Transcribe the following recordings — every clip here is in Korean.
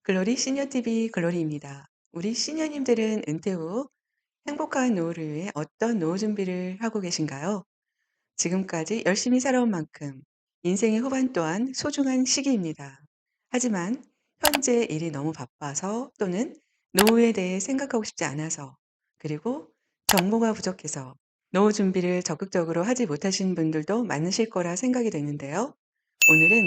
글로리 시니어TV 글로리입니다. 우리 시니어님들은 은퇴 후 행복한 노후를 위해 어떤 노후 준비를 하고 계신가요? 지금까지 열심히 살아온 만큼 인생의 후반 또한 소중한 시기입니다. 하지만 현재 일이 너무 바빠서 또는 노후에 대해 생각하고 싶지 않아서 그리고 정보가 부족해서 노후 준비를 적극적으로 하지 못하신 분들도 많으실 거라 생각이 되는데요. 오늘은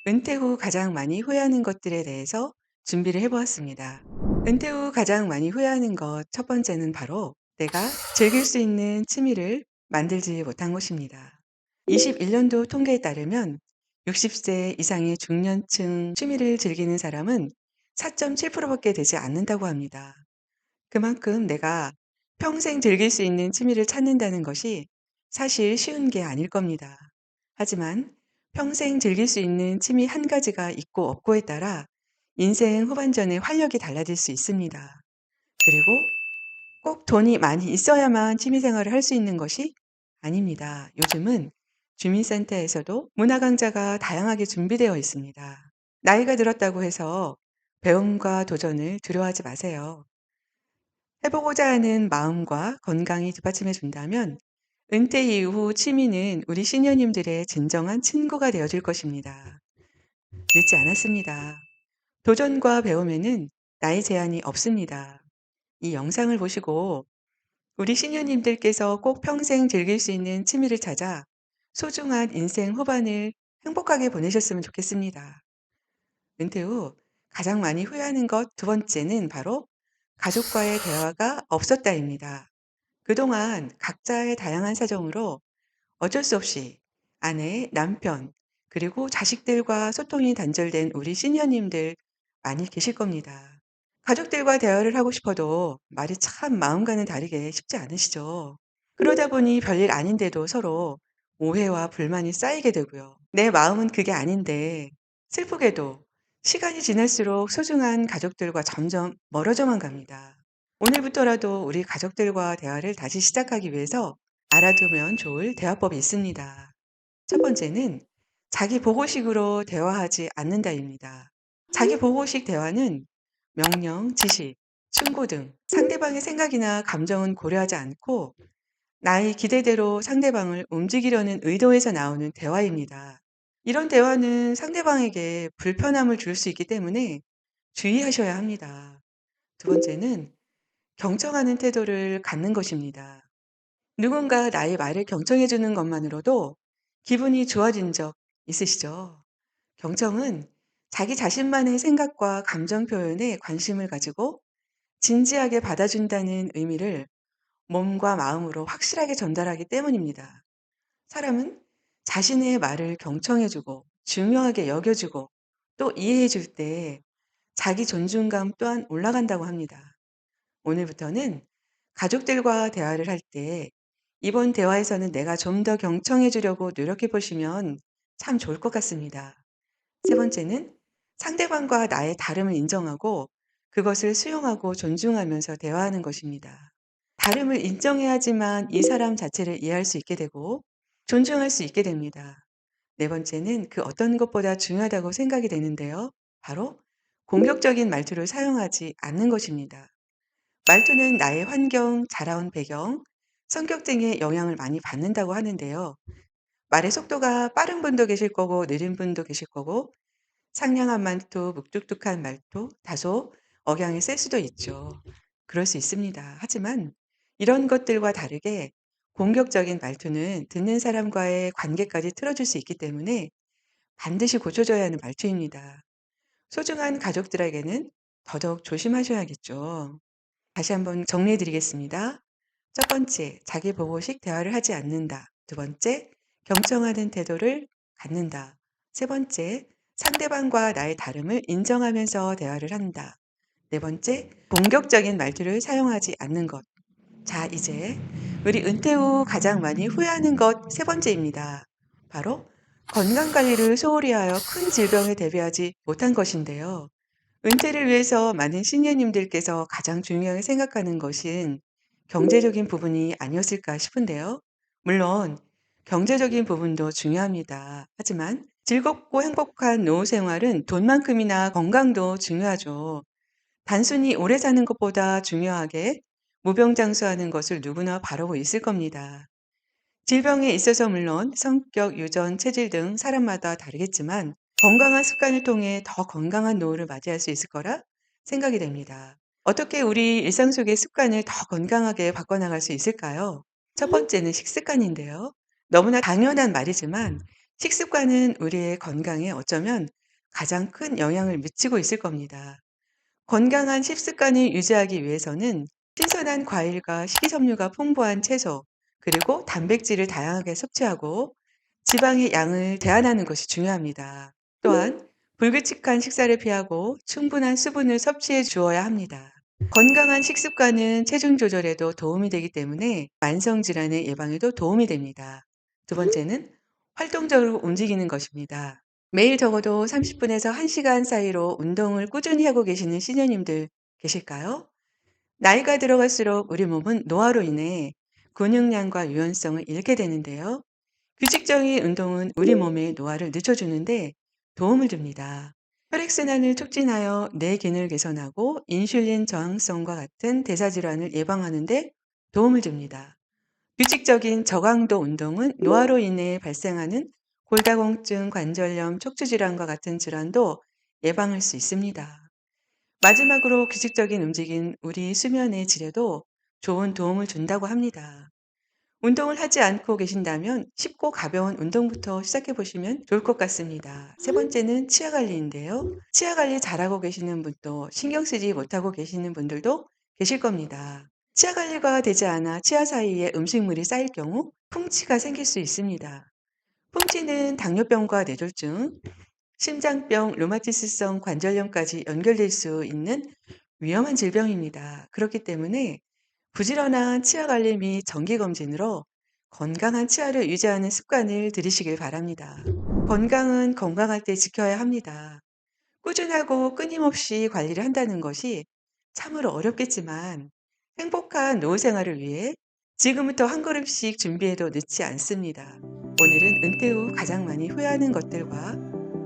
은퇴 후 가장 많이 후회하는 것들에 대해서 준비를 해보았습니다. 은퇴 후 가장 많이 후회하는 것 첫 번째는 바로 내가 즐길 수 있는 취미를 만들지 못한 것입니다. 21년도 통계에 따르면 60세 이상의 중년층 취미를 즐기는 사람은 4.7%밖에 되지 않는다고 합니다. 그만큼 내가 평생 즐길 수 있는 취미를 찾는다는 것이 사실 쉬운 게 아닐 겁니다. 하지만 평생 즐길 수 있는 취미 한 가지가 있고 없고에 따라 인생 후반전의 활력이 달라질 수 있습니다. 그리고 꼭 돈이 많이 있어야만 취미 생활을 할 수 있는 것이 아닙니다. 요즘은 주민센터에서도 문화 강좌가 다양하게 준비되어 있습니다. 나이가 들었다고 해서 배움과 도전을 두려워하지 마세요. 해보고자 하는 마음과 건강이 뒷받침해 준다면 은퇴 이후 취미는 우리 시니어님들의 진정한 친구가 되어줄 것입니다. 늦지 않았습니다. 도전과 배움에는 나이 제한이 없습니다. 이 영상을 보시고 우리 시니어님들께서 꼭 평생 즐길 수 있는 취미를 찾아 소중한 인생 후반을 행복하게 보내셨으면 좋겠습니다. 은퇴 후 가장 많이 후회하는 것 두 번째는 바로 가족과의 대화가 없었다입니다. 그동안 각자의 다양한 사정으로 어쩔 수 없이 아내, 남편, 그리고 자식들과 소통이 단절된 우리 시니어님들 많이 계실 겁니다. 가족들과 대화를 하고 싶어도 말이 참 마음과는 다르게 쉽지 않으시죠? 그러다 보니 별일 아닌데도 서로 오해와 불만이 쌓이게 되고요. 내 마음은 그게 아닌데 슬프게도 시간이 지날수록 소중한 가족들과 점점 멀어져만 갑니다. 오늘부터라도 우리 가족들과 대화를 다시 시작하기 위해서 알아두면 좋을 대화법이 있습니다. 첫 번째는 자기 보고식으로 대화하지 않는다입니다. 자기 보고식 대화는 명령, 지시, 충고 등 상대방의 생각이나 감정은 고려하지 않고 나의 기대대로 상대방을 움직이려는 의도에서 나오는 대화입니다. 이런 대화는 상대방에게 불편함을 줄 수 있기 때문에 주의하셔야 합니다. 두 번째는 경청하는 태도를 갖는 것입니다. 누군가 나의 말을 경청해 주는 것만으로도 기분이 좋아진 적 있으시죠? 경청은 자기 자신만의 생각과 감정 표현에 관심을 가지고 진지하게 받아준다는 의미를 몸과 마음으로 확실하게 전달하기 때문입니다. 사람은 자신의 말을 경청해 주고 중요하게 여겨주고 또 이해해 줄 때 자기 존중감 또한 올라간다고 합니다. 오늘부터는 가족들과 대화를 할 때 이번 대화에서는 내가 좀 더 경청해 주려고 노력해 보시면 참 좋을 것 같습니다. 세 번째는 상대방과 나의 다름을 인정하고 그것을 수용하고 존중하면서 대화하는 것입니다. 다름을 인정해야지만 이 사람 자체를 이해할 수 있게 되고 존중할 수 있게 됩니다. 네 번째는 그 어떤 것보다 중요하다고 생각이 되는데요. 바로 공격적인 말투를 사용하지 않는 것입니다. 말투는 나의 환경, 자라온 배경, 성격 등의 영향을 많이 받는다고 하는데요. 말의 속도가 빠른 분도 계실 거고 느린 분도 계실 거고 상냥한 말투, 묵뚝뚝한 말투, 다소 억양이 셀 수도 있죠. 그럴 수 있습니다. 하지만 이런 것들과 다르게 공격적인 말투는 듣는 사람과의 관계까지 틀어줄 수 있기 때문에 반드시 고쳐줘야 하는 말투입니다. 소중한 가족들에게는 더더욱 조심하셔야겠죠. 다시 한번 정리해 드리겠습니다. 첫 번째, 자기 보고식 대화를 하지 않는다. 두 번째, 경청하는 태도를 갖는다. 세 번째, 상대방과 나의 다름을 인정하면서 대화를 한다. 네 번째, 공격적인 말투를 사용하지 않는 것. 자, 이제 우리 은퇴 후 가장 많이 후회하는 것 세 번째입니다. 바로 건강 관리를 소홀히 하여 큰 질병에 대비하지 못한 것인데요. 은퇴를 위해서 많은 시니어님들께서 가장 중요하게 생각하는 것은 경제적인 부분이 아니었을까 싶은데요. 물론 경제적인 부분도 중요합니다. 하지만 즐겁고 행복한 노후 생활은 돈만큼이나 건강도 중요하죠. 단순히 오래 사는 것보다 중요하게 무병장수하는 것을 누구나 바라고 있을 겁니다. 질병에 있어서 물론 성격, 유전, 체질 등 사람마다 다르겠지만 건강한 습관을 통해 더 건강한 노후를 맞이할 수 있을 거라 생각이 됩니다. 어떻게 우리 일상 속의 습관을 더 건강하게 바꿔나갈 수 있을까요? 첫 번째는 식습관인데요. 너무나 당연한 말이지만 식습관은 우리의 건강에 어쩌면 가장 큰 영향을 미치고 있을 겁니다. 건강한 식습관을 유지하기 위해서는 신선한 과일과 식이섬유가 풍부한 채소, 그리고 단백질을 다양하게 섭취하고 지방의 양을 제한하는 것이 중요합니다. 또한 불규칙한 식사를 피하고 충분한 수분을 섭취해 주어야 합니다. 건강한 식습관은 체중 조절에도 도움이 되기 때문에 만성 질환의 예방에도 도움이 됩니다. 두 번째는 활동적으로 움직이는 것입니다. 매일 적어도 30분에서 1시간 사이로 운동을 꾸준히 하고 계시는 시니어님들 계실까요? 나이가 들어갈수록 우리 몸은 노화로 인해 근육량과 유연성을 잃게 되는데요. 규칙적인 운동은 우리 몸의 노화를 늦춰주는데 도움을 줍니다. 혈액순환을 촉진하여 뇌 기능을 개선하고 인슐린 저항성과 같은 대사질환을 예방하는데 도움을 줍니다. 규칙적인 저강도 운동은 노화로 인해 발생하는 골다공증, 관절염, 척추질환과 같은 질환도 예방할 수 있습니다. 마지막으로 규칙적인 움직임, 우리 수면의 질에도 좋은 도움을 준다고 합니다. 운동을 하지 않고 계신다면 쉽고 가벼운 운동부터 시작해 보시면 좋을 것 같습니다. 세 번째는 치아 관리인데요. 치아 관리 잘하고 계시는 분도 신경 쓰지 못하고 계시는 분들도 계실 겁니다. 치아 관리가 되지 않아 치아 사이에 음식물이 쌓일 경우 풍치가 생길 수 있습니다. 풍치는 당뇨병과 뇌졸중, 심장병, 류마티스성 관절염까지 연결될 수 있는 위험한 질병입니다. 그렇기 때문에 부지런한 치아 관리 및 정기 검진으로 건강한 치아를 유지하는 습관을 들이시길 바랍니다. 건강은 건강할 때 지켜야 합니다. 꾸준하고 끊임없이 관리를 한다는 것이 참으로 어렵겠지만 행복한 노후 생활을 위해 지금부터 한 걸음씩 준비해도 늦지 않습니다. 오늘은 은퇴 후 가장 많이 후회하는 것들과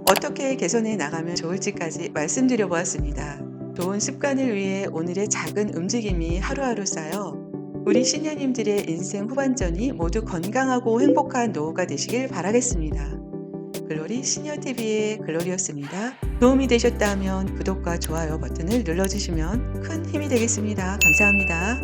어떻게 개선해 나가면 좋을지까지 말씀드려 보았습니다. 좋은 습관을 위해 오늘의 작은 움직임이 하루하루 쌓여 우리 시니어님들의 인생 후반전이 모두 건강하고 행복한 노후가 되시길 바라겠습니다. 글로리 시니어TV의 글로리였습니다. 도움이 되셨다면 구독과 좋아요 버튼을 눌러주시면 큰 힘이 되겠습니다. 감사합니다.